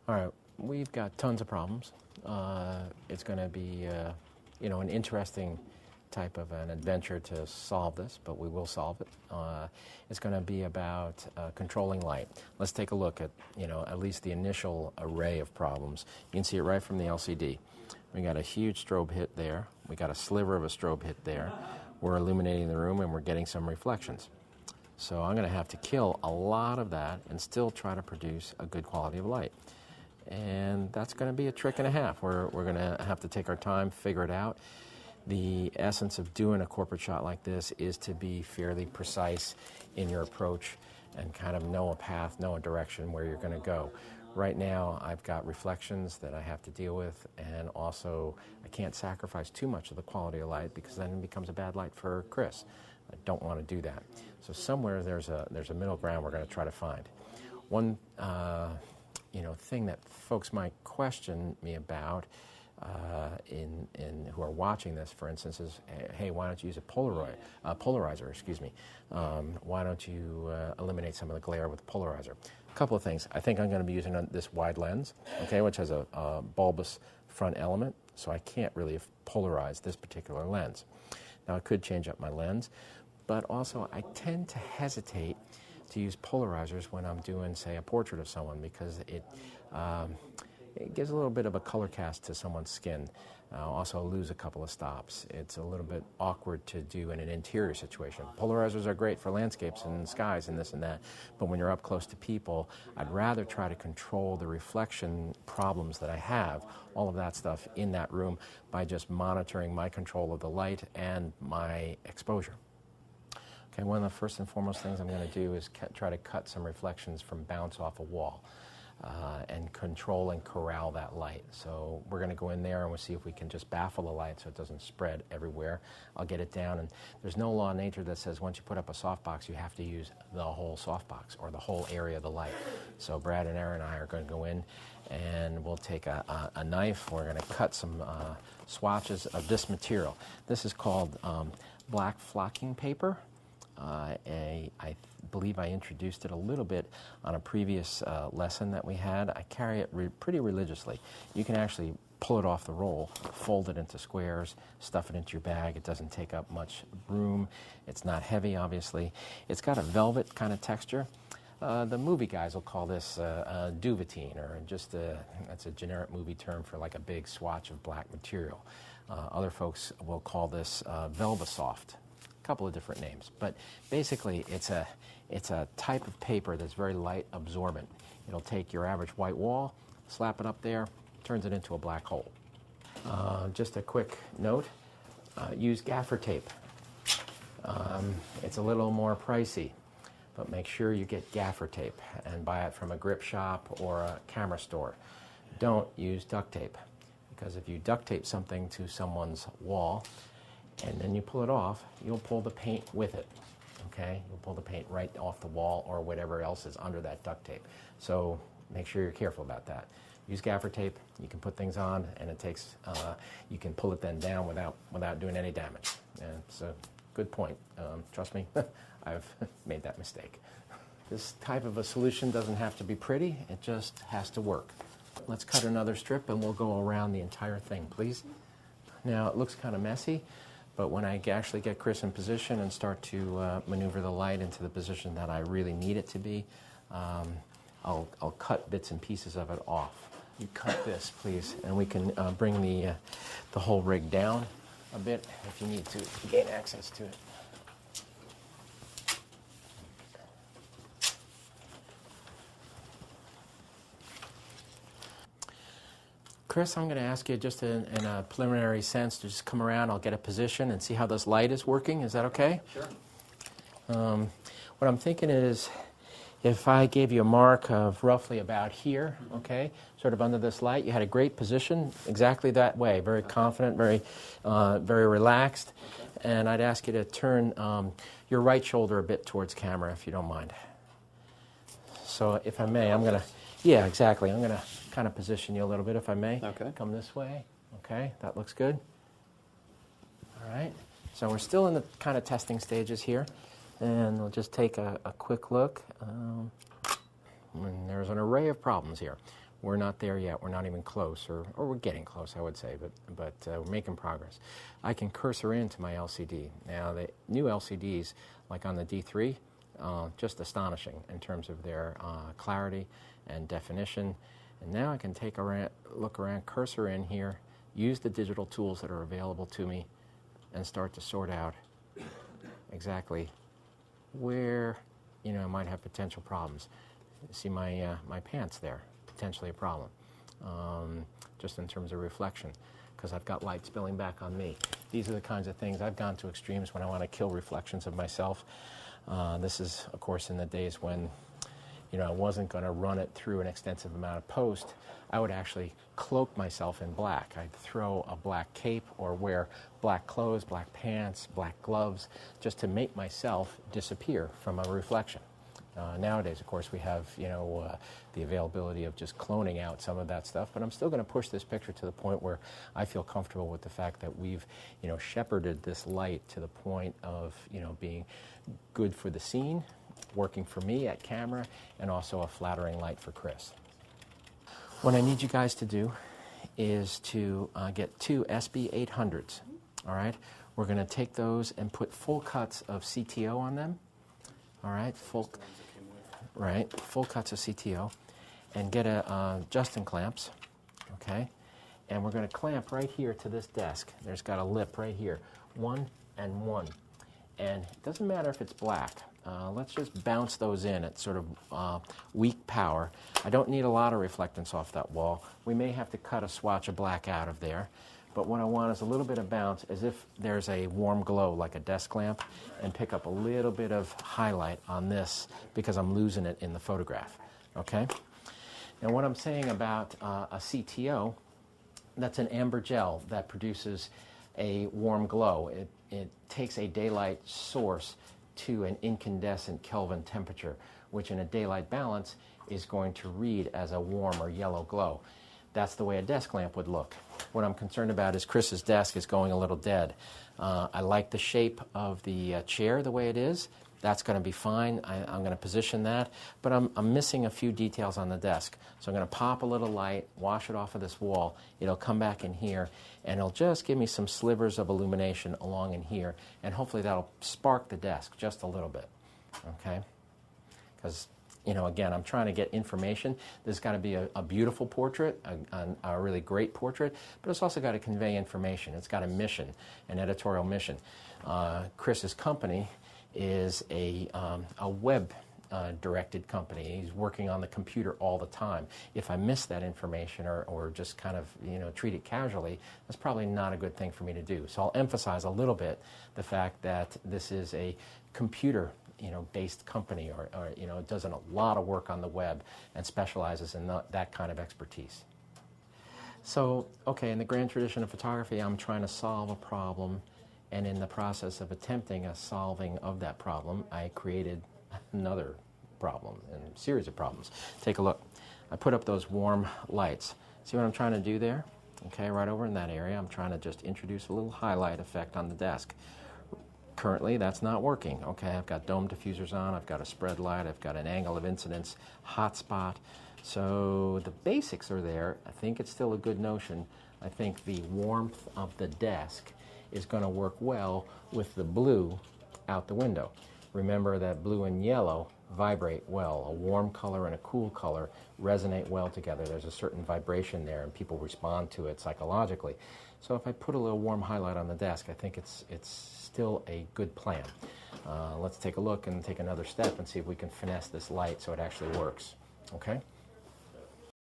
All right, we've got tons of problems. It's going to be, an interesting type of an adventure to solve this, but we will solve it. It's going to be about controlling light. Let's take a look at, at least the initial array of problems. You can see it right from the LCD. We got a huge strobe hit there. We got a sliver of a strobe hit there. We're illuminating the room and we're getting some reflections. So I'm going to have to kill a lot of that and still try to produce a good quality of light. And that's going to be a trick and a half. We're going to have to take our time, figure it out. The essence of doing a corporate shot like this is to be fairly precise in your approach and kind of know a path, know a direction where you're going to go. Right now, I've got reflections that I have to deal with, and also I can't sacrifice too much of the quality of light because then it becomes a bad light for Chris. I don't want to do that. So somewhere there's a middle ground we're going to try to find. One thing that folks might question me about who are watching this, for instance, is, hey, why don't you use a polarizer? Why don't you eliminate some of the glare with a polarizer? A couple of things. I think I'm going to be using this wide lens, which has a bulbous front element, so I can't really polarize this particular lens. Now, I could change up my lens, but also I tend to hesitate to use polarizers when I'm doing, say, a portrait of someone because it gives a little bit of a color cast to someone's skin. Also lose a couple of stops. It's a little bit awkward to do in an interior situation. Polarizers are great for landscapes and skies and this and that, but when you're up close to people, I'd rather try to control the reflection problems that I have, all of that stuff in that room, by just monitoring my control of the light and my exposure. Okay, one of the first and foremost things I'm going to do is try to cut some reflections from bounce off a wall. And control and corral that light. So we're going to go in there and we'll see if we can just baffle the light so it doesn't spread everywhere. I'll get it down, and there's no law in nature that says once you put up a softbox you have to use the whole softbox or the whole area of the light. So Brad and Aaron and I are going to go in and we'll take a knife. We're going to cut some swatches of this material. This is called black flocking paper. I believe I introduced it a little bit on a previous lesson that we had. I carry it pretty religiously. You can actually pull it off the roll, fold it into squares, stuff it into your bag. It doesn't take up much room. It's not heavy, obviously. It's got a velvet kind of texture. The movie guys will call this duvetine, or just that's a generic movie term for like a big swatch of black material. Other folks will call this Velvasoft. Couple of different names, but basically it's a type of paper that's very light absorbent. It'll take your average white wall, slap it up there, turns it into a black hole. Just a quick note, use gaffer tape. It's a little more pricey, but make sure you get gaffer tape and buy it from a grip shop or a camera store. Don't use duct tape, because if you duct tape something to someone's wall and then you pull it off, you'll pull the paint with it, okay? You'll pull the paint right off the wall or whatever else is under that duct tape. So make sure you're careful about that. Use gaffer tape. You can put things on, and it takes, you can pull it then down without doing any damage. And it's a good point. Trust me, I've made that mistake. This type of a solution doesn't have to be pretty. It just has to work. Let's cut another strip, and we'll go around the entire thing, please. Now, it looks kind of messy, but when I actually get Chris in position and start to maneuver the light into the position that I really need it to be, I'll cut bits and pieces of it off. You cut this, please, and we can bring the whole rig down a bit if you need to gain access to it. Chris, I'm going to ask you just in a preliminary sense to just come around. I'll get a position and see how this light is working. Is that okay? Sure. What I'm thinking is, if I gave you a mark of roughly about here, okay, sort of under this light, you had a great position, exactly that way, very confident, very relaxed, and I'd ask you to turn your right shoulder a bit towards camera, if you don't mind. So if I may, I'm going to, yeah, exactly, I'm going to kind of position you a little bit, if I may. Okay. Come this way. Okay, that looks good. All right, so we're still in the kind of testing stages here. And we'll just take a quick look. And there's an array of problems here. We're not there yet. We're not even close, or we're getting close, I would say, but we're making progress. I can cursor into my LCD. Now, the new LCDs, like on the D3, just astonishing in terms of their clarity and definition. And now I can take a look around, cursor in here, use the digital tools that are available to me, and start to sort out exactly where I might have potential problems. See my my pants there, potentially a problem, just in terms of reflection, because I've got light spilling back on me. These are the kinds of things I've gone to extremes when I want to kill reflections of myself. This is, of course, in the days when I wasn't going to run it through an extensive amount of post. I would actually cloak myself in black. I'd throw a black cape or wear black clothes, black pants, black gloves, just to make myself disappear from a reflection. Nowadays, of course, we have the availability of just cloning out some of that stuff, but I'm still going to push this picture to the point where I feel comfortable with the fact that we've shepherded this light to the point of being good for the scene, working for me at camera, and also a flattering light for Chris. What I need you guys to do is to get 2 SB800s, all right? We're going to take those and put full cuts of CTO on them, all right? Full cuts of CTO, and get a Justin clamps, okay? And we're going to clamp right here to this desk. There's got a lip right here, 1 and 1. And it doesn't matter if it's black. Let's just bounce those in at sort of weak power. I don't need a lot of reflectance off that wall. We may have to cut a swatch of black out of there. But what I want is a little bit of bounce, as if there's a warm glow like a desk lamp, and pick up a little bit of highlight on this because I'm losing it in the photograph. Okay? Now what I'm saying about a CTO, that's an amber gel that produces a warm glow. It takes a daylight source to an incandescent Kelvin temperature, which in a daylight balance is going to read as a warm or yellow glow. That's the way a desk lamp would look. What I'm concerned about is Chris's desk is going a little dead. I like the shape of the chair the way it is. That's going to be fine. I'm going to position that, but I'm missing a few details on the desk. So I'm going to pop a little light, wash it off of this wall. It'll come back in here, and it'll just give me some slivers of illumination along in here, and hopefully that'll spark the desk just a little bit, okay? Because, again, I'm trying to get information. There's got to be a beautiful portrait, a really great portrait, but it's also got to convey information. It's got a mission, an editorial mission. Chris's company is a web-directed company. He's working on the computer all the time. If I miss that information or just kind of treat it casually, that's probably not a good thing for me to do. So I'll emphasize a little bit the fact that this is a computer based company, or does a lot of work on the web and specializes in that kind of expertise. So, okay, in the grand tradition of photography, I'm trying to solve a problem. And in the process of attempting a solving of that problem, I created another problem and a series of problems. Take a look. I put up those warm lights. See what I'm trying to do there? Okay, right over in that area, I'm trying to just introduce a little highlight effect on the desk. Currently, that's not working. Okay, I've got dome diffusers on, I've got a spread light, I've got an angle of incidence, hotspot. So the basics are there. I think it's still a good notion. I think the warmth of the desk is going to work well with the blue out the window. Remember that blue and yellow vibrate well. A warm color and a cool color resonate well together. There's a certain vibration there, and people respond to it psychologically. So if I put a little warm highlight on the desk, I think it's still a good plan. Let's take a look and take another step and see if we can finesse this light so it actually works. Okay?